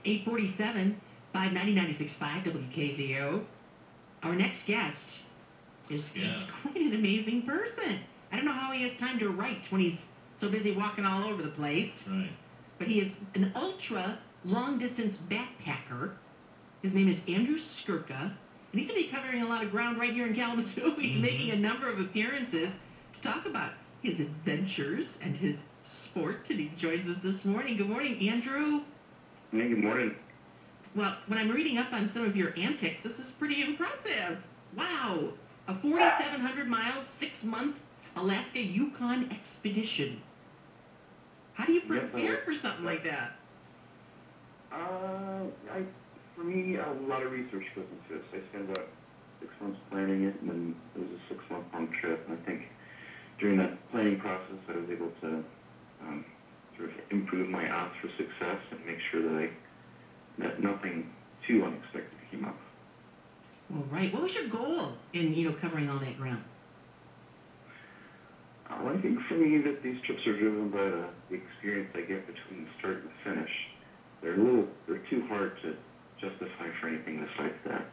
847 590 965 WKZO. Our next guest is just quite an amazing person. I don't know how he has time to write when he's so busy walking all over the place. Right. But he is an ultra long-distance backpacker. His name is Andrew Skurka, and he's going to be covering a lot of ground right here in Kalamazoo. He's making a number of appearances to talk about his adventures and his sport, and he joins us this morning. Good morning, Andrew. Hey, good morning. Well, when I'm reading up on some of your antics, this is pretty impressive. Wow. A 4,700-mile, 6-month Alaska Yukon expedition. How do you prepare for something like that? For me, a lot of research goes into it. So I spent about 6 months planning it, and then it was a 6-month-long trip. And I think during that planning process, I was able to sort of improve my odds for success and make sure that nothing too unexpected came up. Well, right. What was your goal in covering all that ground? I think for me that these trips are driven by the experience I get between the start and the finish. They're too hard to justify for anything besides that.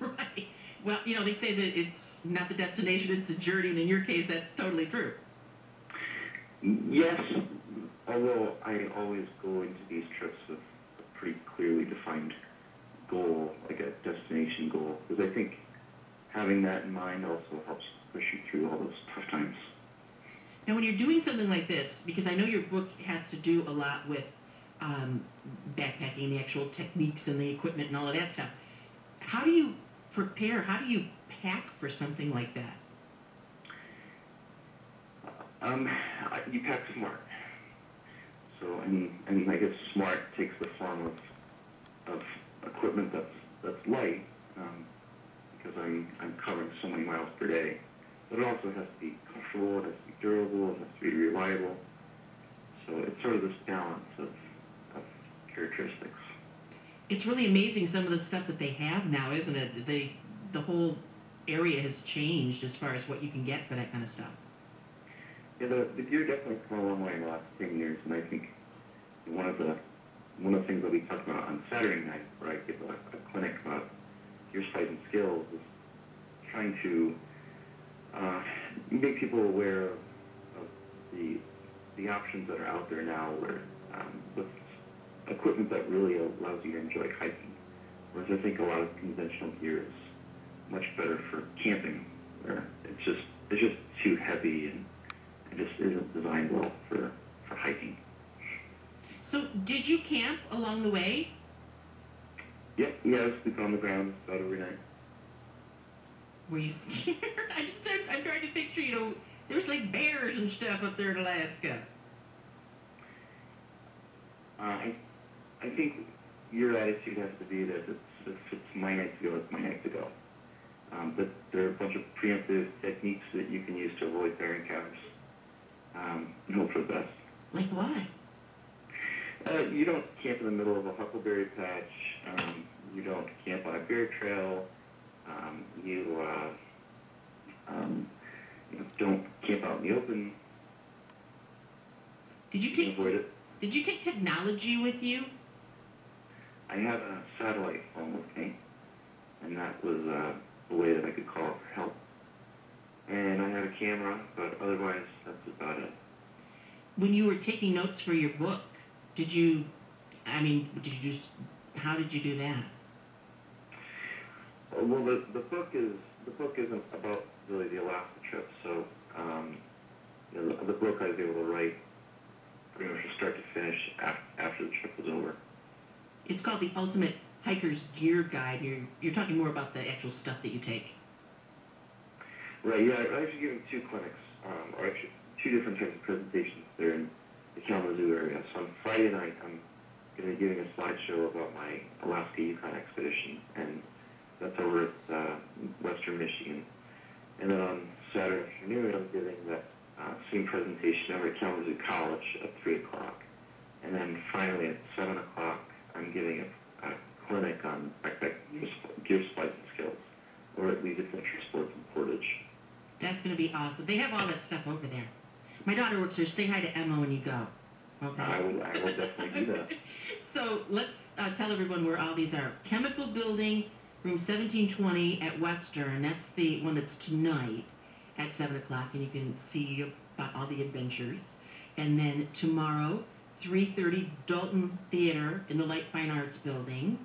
Right. Well, they say that it's not the destination, it's a journey, and in your case, that's totally true. Yes, although I always go into these trips with a pretty clearly defined goal, like a destination goal, because I think having that in mind also helps push you through all those tough times. Now, when you're doing something like this, because I know your book has to do a lot with backpacking, the actual techniques and the equipment and all of that stuff, how do you prepare, how do you pack for something like that? You pack smart. So, and I guess smart takes the form of equipment that's light, because I'm covering so many miles per day. But it also has to be comfortable, it has to be durable, it has to be reliable. So it's sort of this balance of characteristics. It's really amazing some of the stuff that they have now, isn't it? The whole area has changed as far as what you can get for that kind of stuff. Yeah, the gear definitely come a long way in the last 10 years, and I think one of the things that we talked about on Saturday night, where I give a clinic about gear size and skills, is trying to make people aware of the options that are out there now, where with equipment that really allows you to enjoy hiking. Whereas I think a lot of conventional gear is much better for camping, where it's just too heavy and it just isn't designed well for hiking. So did you camp along the way? Yeah, I was sleeping on the ground about every night. Were you scared? I'm trying to picture, there's like bears and stuff up there in Alaska. I think your attitude has to be that if it's my night to go, it's my night to go. But there are a bunch of preemptive techniques that you can use to avoid bear encounters and hope for the best. Like what? You don't camp in the middle of a huckleberry patch. You don't camp on a bear trail. You don't camp out in the open. Did you take technology with you? I had a satellite phone with me, and that was a way that I could call for help. And I had a camera, but otherwise that's about it. When you were taking notes for your book, how did you do that? Well, the book isn't about really the Alaska trip, so the book I was able to write pretty much from start to finish after the trip was over. It's called The Ultimate Hiker's Gear Guide. You're talking more about the actual stuff that you take. Right, yeah, I'm actually giving 2 clinics, or actually 2 different types of presentations there in the Kalamazoo area. So on Friday night, I'm going to be giving a slideshow about my Alaska Yukon expedition, and that's over at Western Michigan. And then on Saturday afternoon, I'm giving that same presentation over at Kalamazoo College at 3 o'clock. And then finally at 7 o'clock, I'm giving a clinic on backpack gear splicing skills over at Lead Adventure Sports in Portage. That's going to be awesome. They have all that stuff over there. My daughter works there. Say hi to Emma when you go. Okay. I will definitely do that. So let's tell everyone where all these are. Chemical Building, room 1720 at Western. That's the one that's tonight at 7 o'clock, and you can see about all the adventures. And then tomorrow, 3:30, Dalton Theater in the Light Fine Arts Building.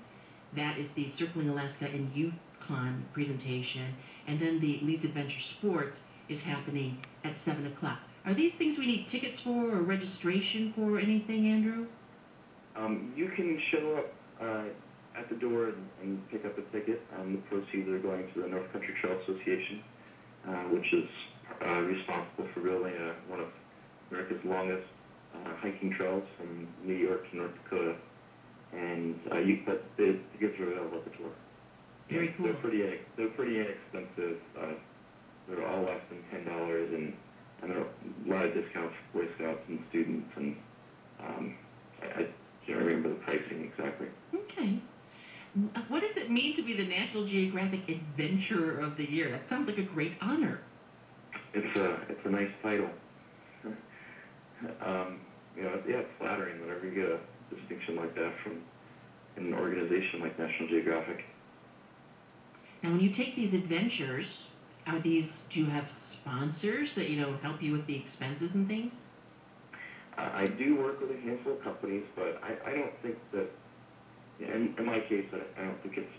That is the Circling Alaska and Yukon presentation. And then the Lee's Adventure Sports is happening at 7 o'clock. Are these things we need tickets for or registration for or anything, Andrew? You can show up at the door and pick up a ticket. The proceeds are going to the North Country Trail Association, which is responsible for building one of America's longest hiking trails from New York to North Dakota. And but the tickets are available at the door. Very cool. They're pretty inexpensive. They're all less than $10, and there are a lot of discounts for Boy Scouts and students. And I can't remember the pricing exactly. Okay. What does it mean to be the National Geographic Adventurer of the Year? That sounds like a great honor. It's a nice title. It's flattering whenever you get a distinction like that from an organization like National Geographic. Now, when you take these adventures, do you have sponsors that, help you with the expenses and things? I do work with a handful of companies, but I don't think that, in my case, I don't think it's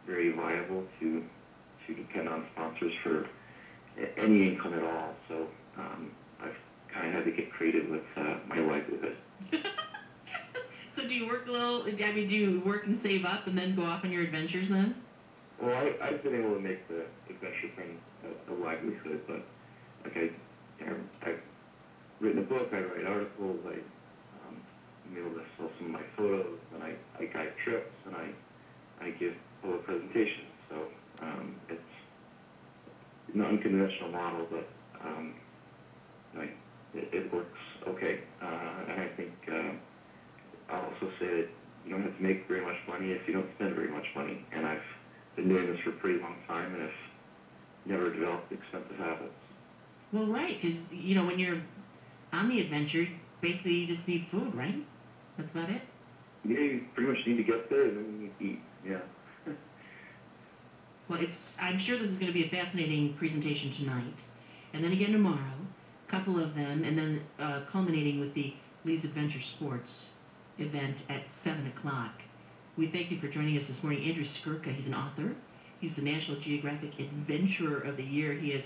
very viable to depend on sponsors for any income at all. So I've kind of had to get creative with my livelihood. So do you work do you work and save up and then go off on your adventures then? Well, I've been able to make the adventure thing a livelihood, but I've written a book, I write articles, I'm able to sell some of my photos, and I guide trips, and I give public presentations. So it's an unconventional model, but it works okay. And I think I'll also say that you don't have to make very much money if you don't spend very much money. And I've been doing this for a pretty long time, and have never developed expensive habits. Well, right, because, when you're on the adventure, basically you just need food, right? That's about it? Yeah, you pretty much need to get there, and then you need to eat, yeah. Well, I'm sure this is going to be a fascinating presentation tonight. And then again tomorrow, a couple of them, and then culminating with the Lee's Adventure Sports event at 7 o'clock. We thank you for joining us this morning. Andrew Skurka, he's an author. He's the National Geographic Adventurer of the Year. He has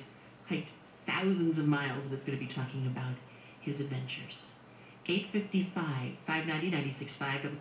hiked thousands of miles and is going to be talking about his adventures. 8:55, 590, 96.5